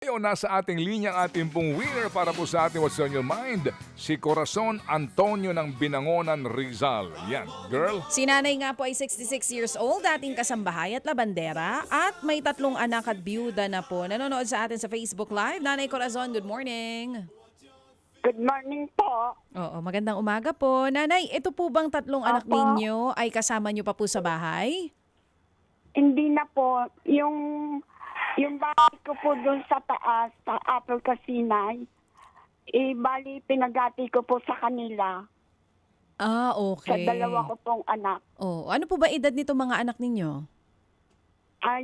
Ngayon, nasa ating linya ang ating pong winner para po sa ating What's on Your Mind, si Corazon Antonio ng Binangonan, Rizal. Yan, girl. Si nanay nga po ay 66 years old, dating kasambahay at labandera, at may 3 anak at byuda na po. Nanonood sa atin sa Facebook Live. Nanay Corazon, good morning. Good morning po. Oo, magandang umaga po. Nanay, ito po bang 3 anak Opo. ninyo ay kasama nyo pa po sa bahay? Hindi na po. Yung bahay ko po doon sa taas, sa Apple Casinay, bali pinagati ko po sa kanila. Ah, Sa okay. dalawa ko pong anak. Oh, ano po ba edad nito mga anak ninyo?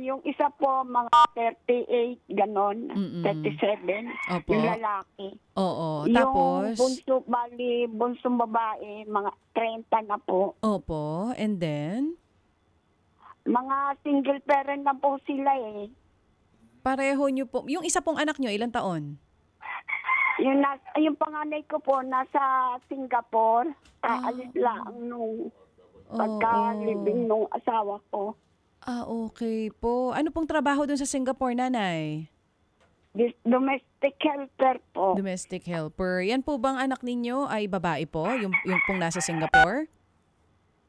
Yung isa po, mga 38, ganon, Mm-mm. 37, Opo. yung lalaki. Oo, Yung tapos? bunsong babae, mga 30 na po. Opo, and then? Mga single parent na po sila eh. Pareho nyo po. Yung isa pong anak nyo, ilang taon? Yung panganay ko po, nasa Singapore. Kaalis lang nung pagka-living nung asawa ko. Ah, okay po. Ano pong trabaho dun sa Singapore, nanay? Domestic helper po. Domestic helper. Yan po bang anak ninyo ay babae po? Yung pong nasa Singapore?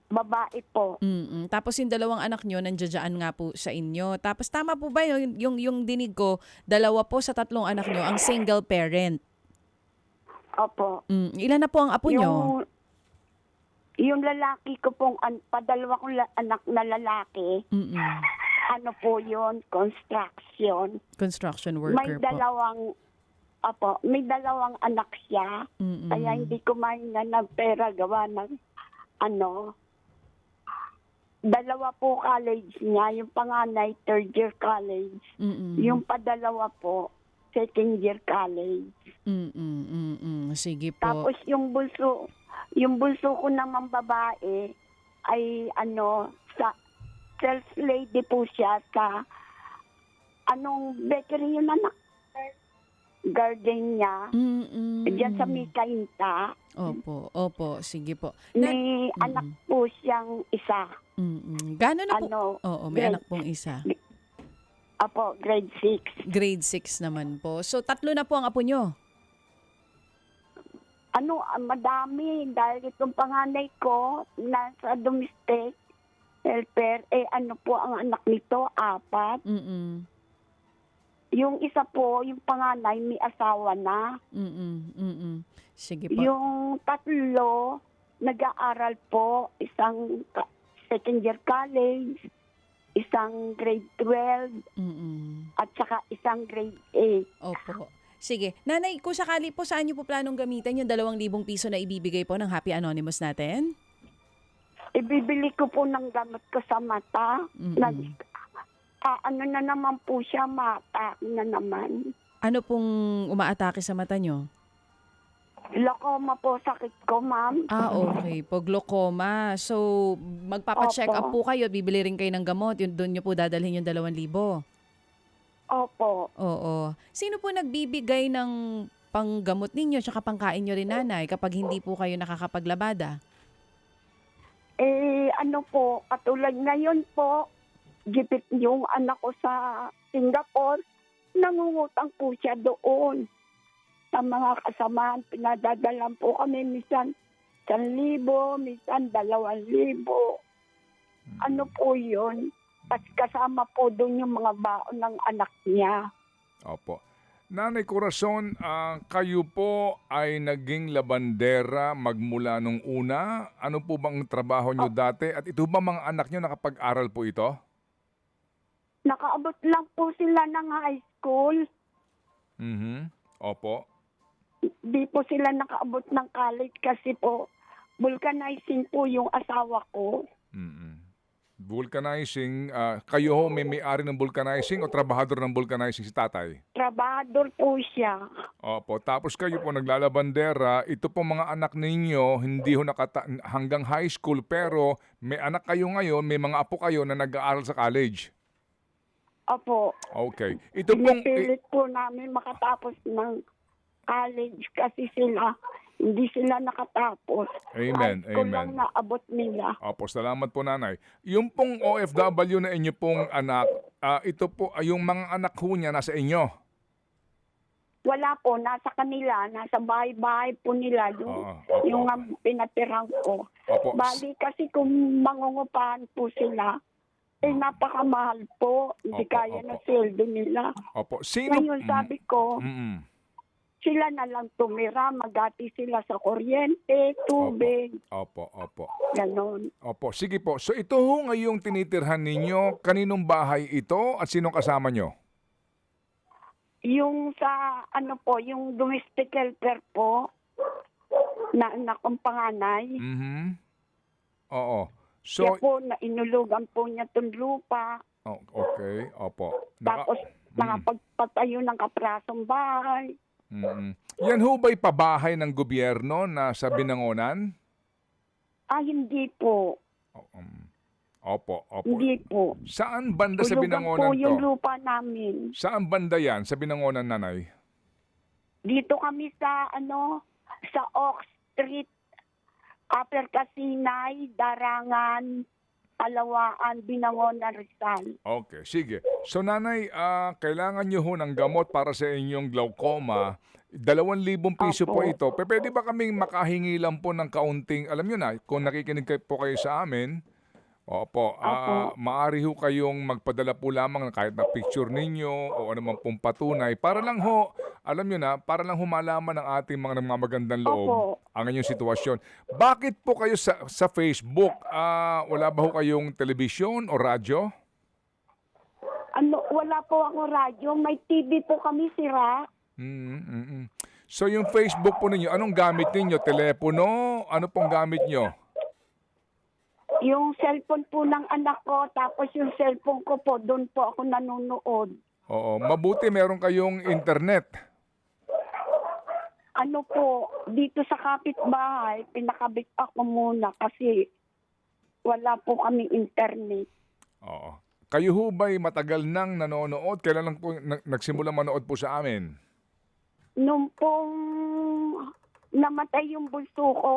Babae po. Mm-mm. Tapos yung 2 anak nyo, nandiyadyaan nga po sa inyo. Tapos tama po ba yung dinig ko, 2 po sa 3 anak nyo ang single parent? Opo. Ilan na po ang apo nyo? Yung lalaki ko pong, padalawa kong anak na lalaki, Mm-mm. ano po yun, construction. Construction May worker po. may dalawang anak siya. Mm-mm. Kaya hindi ko mahinga ng pera gawa ng dalawa po college niya. Yung panganay, 3rd year college. Mm-mm. Yung padalawa po, 2nd year college. Sige po. Tapos yung bunso ko naman babae ay sa sales lady po siya sa bakery yun anak? Garden niya. Diyan sa Mikainta. Opo. Sige po. May anak po siyang isa. Gano'n na po? Oo, may grade- anak pong isa. grade 6. Grade 6 naman po. So, 3 na po ang apo nyo? Madami. Dahil itong panganay ko, nasa domestic helper, po ang anak nito, 4. Mm-mm. Yung isa po, yung panganay, may asawa na. Sige po. Yung 3, nag-aaral po, isang 2nd year college, isang grade 12, at saka isang grade 8. Opo. Sige. Nanay, kung sakali po, saan nyo po planong gamitin yung 2,000 piso na ibibigay po ng Happy Anonymous natin? Ibibili ko po ng gamot ko sa mata. Na naman po siya, mata na naman. Ano pong umaatake sa mata nyo? Glaucoma po sakit ko, ma'am. Ah, okay. Po, glaucoma. So, magpapacheck up po kayo at bibili rin kayo ng gamot. Doon nyo po dadalhin yung 2,000. Opo. Oo. Sino po nagbibigay ng panggamot ninyo tsaka pangkain nyo rin, nanay, kapag hindi po kayo nakakapaglabada? Katulad ngayon po, gipit yung anak ko sa Singapore, nangungutang po siya doon. Sa mga kasamahan, pinadadalan po kami minsan 1,000, minsan 2,000. Ano po yun? At kasama po doon yung mga baon ng anak niya. Opo. Nanay Corazon, kayo po ay naging labandera magmula nung una. Ano po bang trabaho nyo dati? At ito ba mga anak nyo nakapag-aral po ito? Nakaabot lang po sila ng high school. Opo. Di po sila nakaabot ng college kasi po vulcanizing po yung asawa ko. Vulcanizing, kayo ho may-ari ng vulcanizing o trabahador ng vulcanizing si tatay? Trabahador po siya. Opo, tapos kayo po naglalabandera, ito po mga anak ninyo, hindi ho hanggang high school, pero may anak kayo ngayon, may mga apo kayo na nag-aaral sa college. Opo. Okay. Ito pong... Pinipilit po namin makatapos ng college kasi hindi sila nakatapos. Amen, High school amen. lang naabot nila. Opo, salamat po nanay. Yung pong OFW na inyo pong anak, ito po, yung mga anak ho niya nasa inyo? Wala po, nasa kanila, nasa bahay-bahay po nila, Opo. yung pinatirang ko. Opo. Bali kasi kung mangungupahan po sila, napakamahal po. Hindi Opo, kaya opo. na sweldo nila. Opo. Sino? Ngayon sabi ko, Mm-mm. sila na lang tumira, magati sila sa kuryente, tubig, Opo. ganon. Opo. Sige po. So ito ho ngayong tinitirhan ninyo, kaninong bahay ito at sinong kasama nyo? Yung sa, yung domestic helper po, na anak kong panganay, Mhm. Oo. siya So, po, na inulugan po niya itong lupa, okay. Opo. tapos nakapagpatayo ng kaprasong bahay. Yan ho ba'y pabahay ng gobyerno na sa Binangonan? Hindi po. Opo. Hindi po. Saan banda sa Ulugan po Binangonan yung to? lupa namin. Saan banda yan sa Binangonan, nanay? Dito kami sa, sa Oak Street, Upper Casinay, Darangan, Alawaan, Binangonan, Rizal. Okay, sige. So nanay, kailangan nyo ho ng gamot para sa inyong glaucoma. 2,000 piso po Opo. ito. Pwede ba kaming makahingi lang po ng kaunting, alam nyo na, kung nakikinig po kayo sa amin, opo, maaari ho kayong magpadala po lamang kahit na picture ninyo o anuman pong patunay para lang ho, alam nyo na, para lang humalaman ng ating mga magandang loob Opo. ang inyong sitwasyon. Bakit po kayo sa Facebook? Wala ba ho kayong telebisyon o radyo? Wala po ako radyo. May TV po kami sira. So yung Facebook po ninyo, anong gamit ninyo? Telepono? Ano pong gamit nyo? Yung cellphone po ng anak ko, tapos yung cellphone ko po, doon po ako nanonood. Oo, mabuti meron kayong internet. Dito sa kapitbahay, pinakabit ako muna kasi wala po kaming internet. Oo. Kayo ho ba'y matagal nang nanonood? Kailan lang po nagsimula manood po sa amin? Nung pong namatay yung bunso ko,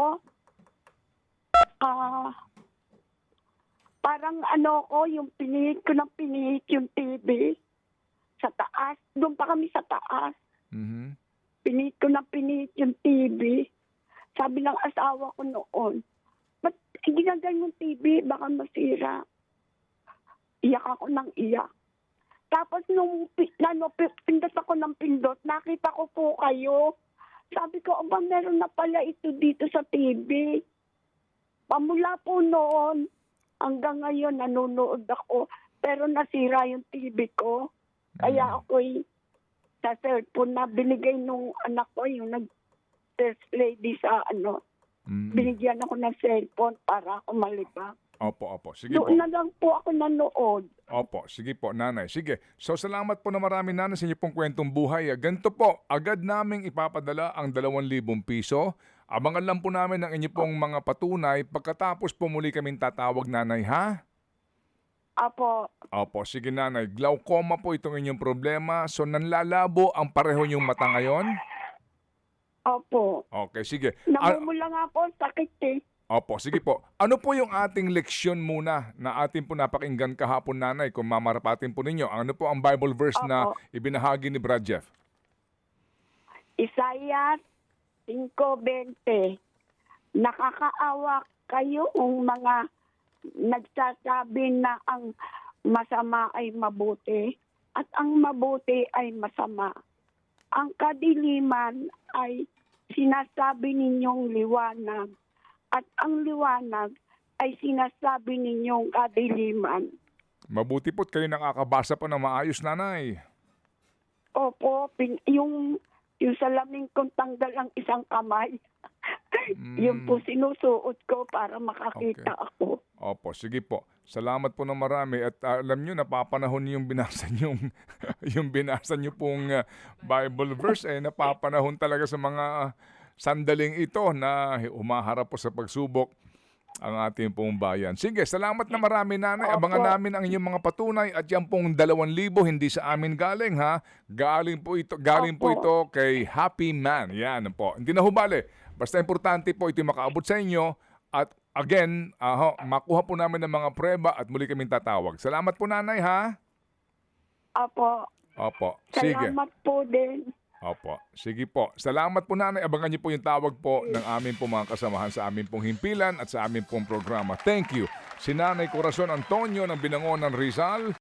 parang yung pinihit ko ng pinihit yung TV sa taas. Doon pa kami sa taas. Mhm. Pinihit ko ng pinihit yung TV. Sabi ng asawa ko noon, ba't ginagal yung TV? Baka masira. Iyak ako ng iyak. Tapos nung pindot ako ng pindot, nakita ko po kayo. Sabi ko, meron na pala ito dito sa TV. Pamula po noon, hanggang ngayon nanonood ako. Pero nasira yung TV ko. Kaya ako'y sa cellphone na binigay nung anak ko, yung nag-first lady sa binigyan ako ng cellphone para ako malibang. Opo. Sige po. Doon na lang po ako nanood. Opo, sige po, nanay. Sige. So, salamat po na marami, nanay, sa inyo pong kwentong buhay. Ganito po, agad naming ipapadala ang 2,000 piso. Abangan lang po namin ang inyo pong mga patunay. Pagkatapos po muli kaming tatawag, nanay, ha? Opo, sige, nanay. Glaucoma po itong inyong problema. So, nanlalabo ang pareho yung mata ngayon? Opo. Okay, sige. Namumula nga po, sakit eh. Opo, sige po. Ano po yung ating leksyon muna na ating po napakinggan kahapon, nanay, kung mamarapatin po ninyo? Ano po ang Bible verse na ibinahagi ni Brad Jeff? Isaiah 5:20. Nakakaawa kayong mga nagsasabi na ang masama ay mabuti at ang mabuti ay masama. Ang kadiliman ay sinasabi ninyong liwanag at ang liwanag ay sinasabi ninyong kadiliman. Mabuti po't kayo nakakabasa po ng maayos, nanay. Opo, yung salamin kong tanggal ang isang kamay. Yung po sinusuot ko para makakita ako. Opo, sige po. Salamat po ng marami at alam nyo, napapanahon yung binasa nyong yung binasa nyo pong Bible verse napapanahon talaga sa mga sandaling ito na humaharap po sa pagsubok ang ating pong bayan. Sige, salamat na marami, nanay. Abangan namin ang inyong mga patunay at yan pong 2,000 hindi sa amin galing, ha? Galing po ito kay Happy Man. Yan po. Hindi na hubali. Basta importante po ito makaabot sa inyo at again, makuha po namin ng mga prueba at muli kaming tatawag. Salamat po, nanay, ha? Opo. Opo. Sige. Salamat po din. Opo. Sige po. Salamat po, nanay. Abangan niyo po yung tawag po ng aming po mga kasamahan sa aming pong himpilan at sa aming pong programa. Thank you. Si Nanay Corazon Antonio ng Binangonan, Rizal.